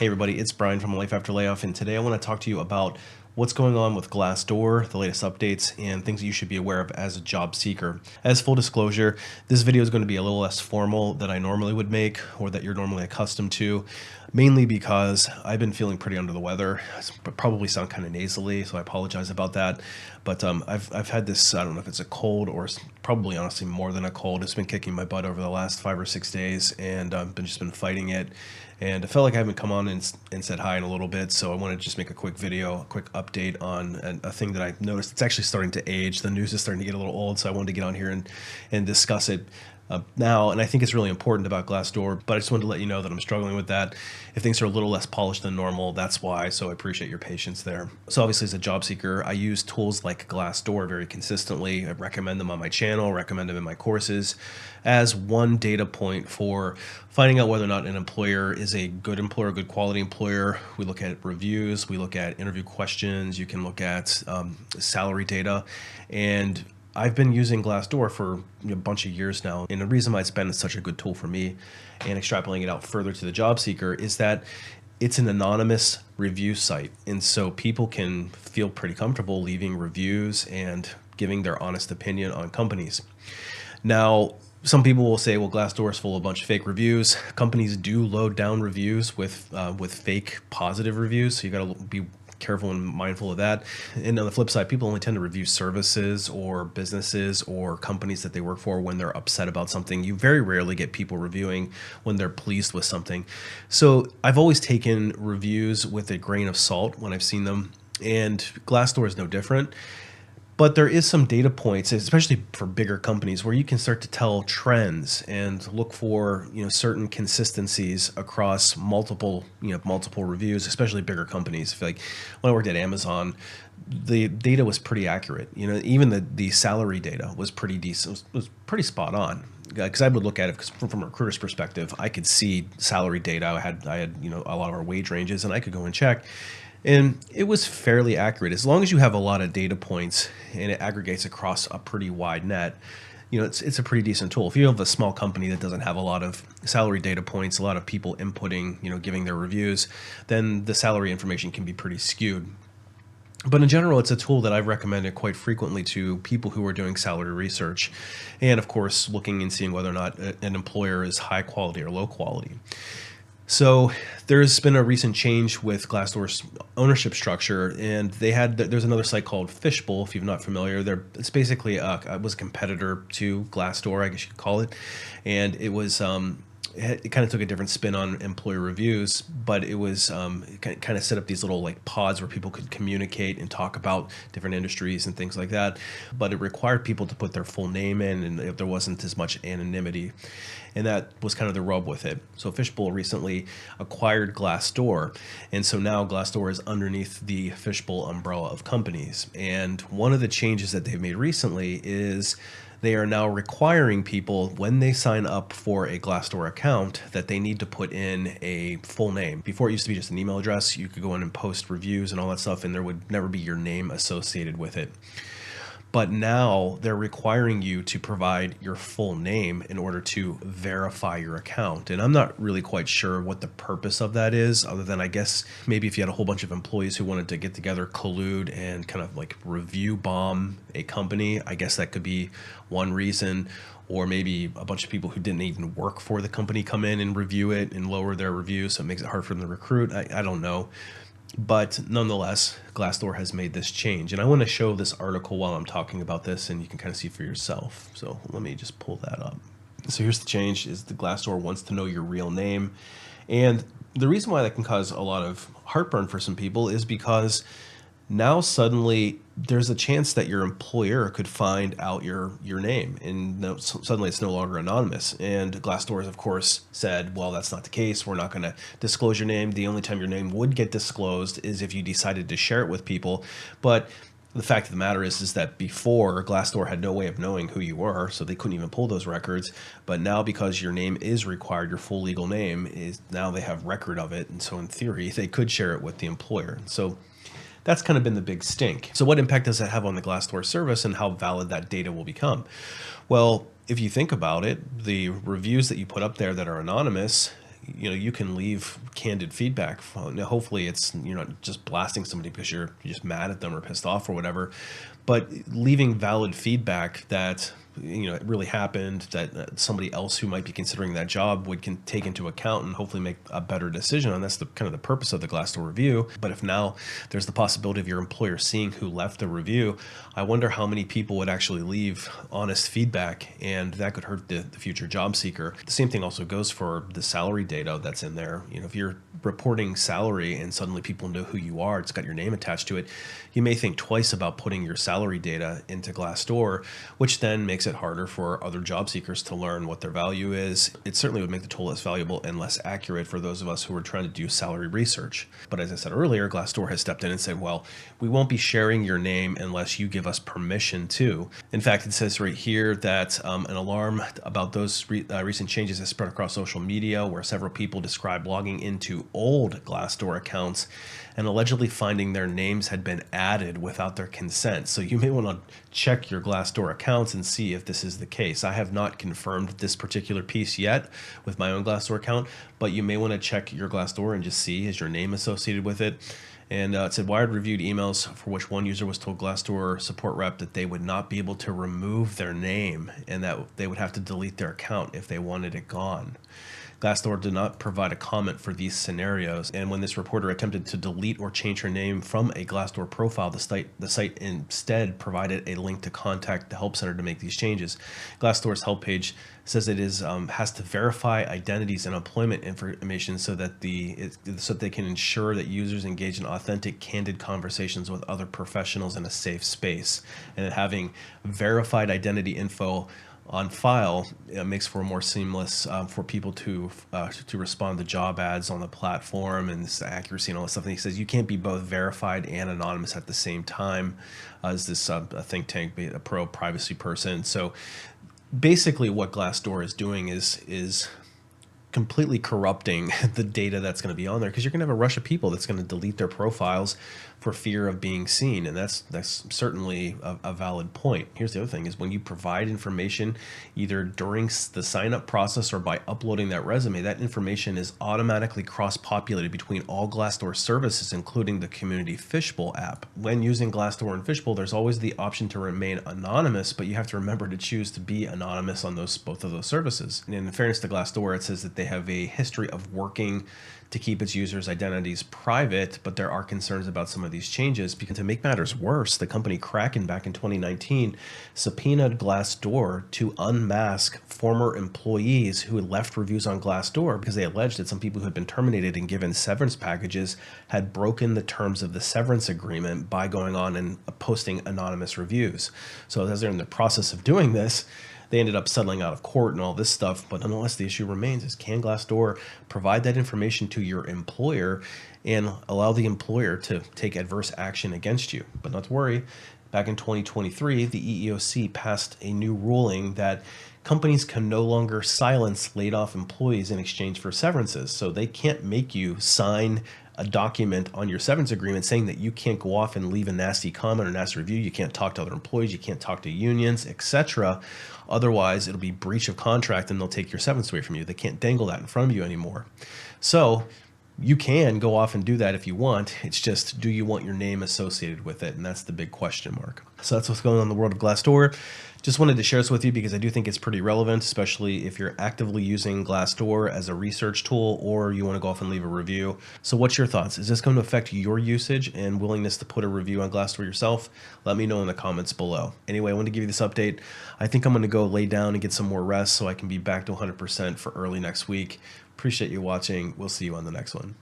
Hey everybody, it's Brian from Life After Layoff, and today I want to talk to you about what's going on with Glassdoor, the latest updates, and things that you should be aware of as a job seeker. As full disclosure, this video is going to be a little less formal than I normally would make or that you're normally accustomed to, mainly because I've been feeling pretty under the weather. I probably sound kind of nasally, so I apologize about that. But I've had this, I don't know if it's a cold or probably honestly more than a cold. It's been kicking my butt over the last 5 or 6 days, and I've just been fighting it. And I felt like I haven't come on and said hi in a little bit, so I wanted to just make a quick video, a quick update on a thing that I noticed. It's actually starting to age. The news is starting to get a little old, so I wanted to get on here and discuss it now. And I think it's really important about Glassdoor, but I just wanted to let you know that I'm struggling with that. If things are a little less polished than normal, that's why, so I appreciate your patience there. So obviously as a job seeker, I use tools like Glassdoor very consistently. I recommend them on my channel, recommend them in my courses as one data point for finding out whether or not an employer is a good employer, good quality employer. We look at reviews, we look at interview questions, you can look at salary data, and I've been using Glassdoor for a bunch of years now. And the reason why it's been such a good tool for me and extrapolating it out further to the job seeker is that it's an anonymous review site. And so people can feel pretty comfortable leaving reviews and giving their honest opinion on companies. Now, some people will say, well, Glassdoor is full of a bunch of fake reviews. Companies do load down reviews with fake positive reviews. So you got to be careful and mindful of that. And on the flip side, people only tend to review services or businesses or companies that they work for when they're upset about something. You very rarely get people reviewing when they're pleased with something. So I've always taken reviews with a grain of salt when I've seen them, and Glassdoor is no different. But there is some data points, especially for bigger companies, where you can start to tell trends and look for certain consistencies across multiple reviews, especially bigger companies. I feel like when I worked at Amazon, the data was pretty accurate. Even the salary data was pretty decent. It was pretty spot on. Because I would look at it from a recruiter's perspective, I could see salary data. I had a lot of our wage ranges, and I could go and check. And it was fairly accurate. As long as you have a lot of data points and it aggregates across a pretty wide net, it's a pretty decent tool. If you have a small company that doesn't have a lot of salary data points, a lot of people inputting, giving their reviews, then the salary information can be pretty skewed. But in general, it's a tool that I've recommended quite frequently to people who are doing salary research. And of course, looking and seeing whether or not an employer is high quality or low quality. So there's been a recent change with Glassdoor's ownership structure, and there's another site called Fishbowl, if you're not familiar. It's basically it was a competitor to Glassdoor, I guess you could call it, and it was it kind of took a different spin on employer reviews, but it was it kind of set up these little like pods where people could communicate and talk about different industries and things like that. But it required people to put their full name in, and there wasn't as much anonymity. And that was kind of the rub with it. So Fishbowl recently acquired Glassdoor. And so now Glassdoor is underneath the Fishbowl umbrella of companies. And one of the changes that they've made recently is they are now requiring people, when they sign up for a Glassdoor account, that they need to put in a full name. Before it used to be just an email address. You could go in and post reviews and all that stuff, and there would never be your name associated with it. But now they're requiring you to provide your full name in order to verify your account. And I'm not really quite sure what the purpose of that is, other than I guess maybe if you had a whole bunch of employees who wanted to get together, collude, and kind of like review bomb a company. I guess that could be one reason. Or maybe a bunch of people who didn't even work for the company come in and review it and lower their review, so it makes it hard for them to recruit. I don't know. But nonetheless, Glassdoor has made this change. And I want to show this article while I'm talking about this, and you can kind of see for yourself. So let me just pull that up. So here's the change: is the Glassdoor wants to know your real name. And the reason why that can cause a lot of heartburn for some people is because now suddenly there's a chance that your employer could find out your name, and suddenly it's no longer anonymous. And Glassdoor has, of course, said, well, that's not the case. We're not going to disclose your name. The only time your name would get disclosed is if you decided to share it with people. But the fact of the matter is that before, Glassdoor had no way of knowing who you were, so they couldn't even pull those records. But now, because your name is required, your full legal name is, now they have record of it. And so in theory, they could share it with the employer. So that's kind of been the big stink. So what impact does that have on the Glassdoor service, and how valid that data will become? Well, if you think about it, the reviews that you put up there that are anonymous you can leave candid feedback. Now, hopefully you're not just blasting somebody because you're just mad at them or pissed off or whatever, but leaving valid feedback that it really happened, that somebody else who might be considering that job can take into account and hopefully make a better decision. And that's the kind of the purpose of the Glassdoor review. But if now there's the possibility of your employer seeing who left the review, I wonder how many people would actually leave honest feedback, and that could hurt the future job seeker. The same thing also goes for the salary data that's in there. If you're reporting salary and suddenly people know who you are, it's got your name attached to it, you may think twice about putting your salary data into Glassdoor, which then makes it harder for other job seekers to learn what their value is. It certainly would make the tool less valuable and less accurate for those of us who are trying to do salary research. But as I said earlier, Glassdoor has stepped in and said, well, we won't be sharing your name unless you give us permission to. In fact, it says right here that an alarm about those recent changes has spread across social media, where several people describe logging into old Glassdoor accounts and allegedly finding their names had been added without their consent. So you may want to check your Glassdoor accounts and see if this is the case. I have not confirmed this particular piece yet with my own Glassdoor account, but you may want to check your Glassdoor and just see, is your name associated with it? And it said Wired reviewed emails for which one user was told Glassdoor support rep that they would not be able to remove their name and that they would have to delete their account if they wanted it gone. Glassdoor did not provide a comment for these scenarios, and when this reporter attempted to delete or change her name from a Glassdoor profile, the site instead provided a link to contact the help center to make these changes. Glassdoor's help page says it has to verify identities and employment information so that they can ensure that users engage in authentic, candid conversations with other professionals in a safe space, and that having verified identity info on file makes for a more seamless for people to respond to job ads on the platform, and this accuracy and all this stuff. And he says you can't be both verified and anonymous at the same time as this a think tank, a pro privacy person. So basically what Glassdoor is doing is completely corrupting the data that's going to be on there, because you're going to have a rush of people that's going to delete their profiles for fear of being seen, and that's certainly a valid point. Here's the other thing: is when you provide information either during the sign-up process or by uploading that resume, that information is automatically cross-populated between all Glassdoor services, including the Community Fishbowl app. When using Glassdoor and Fishbowl, there's always the option to remain anonymous, but you have to remember to choose to be anonymous on both of those services. And in fairness to Glassdoor, it says that they have a history of working to keep its users' identities private, but there are concerns about some of these changes, because to make matters worse, the company Kraken back in 2019 subpoenaed Glassdoor to unmask former employees who had left reviews on Glassdoor because they alleged that some people who had been terminated and given severance packages had broken the terms of the severance agreement by going on and posting anonymous reviews. So as they're in the process of doing this, they ended up settling out of court and all this stuff. But nonetheless, the issue remains: is can Glassdoor provide that information to your employer and allow the employer to take adverse action against you? But not to worry. Back in 2023, the EEOC passed a new ruling that companies can no longer silence laid off employees in exchange for severances. So they can't make you sign a document on your severance agreement saying that you can't go off and leave a nasty comment or nasty review. You can't talk to other employees. You can't talk to unions, etc. Otherwise, it'll be breach of contract and they'll take your severance away from you. They can't dangle that in front of you anymore. So you can go off and do that if you want. It's just, do you want your name associated with it? And that's the big question mark. So that's what's going on in the world of Glassdoor. Just wanted to share this with you because I do think it's pretty relevant, especially if you're actively using Glassdoor as a research tool or you want to go off and leave a review. So what's your thoughts? Is this going to affect your usage and willingness to put a review on Glassdoor yourself? Let me know in the comments below. Anyway, I wanted to give you this update. I think I'm going to go lay down and get some more rest so I can be back to 100% for early next week. Appreciate you watching. We'll see you on the next one.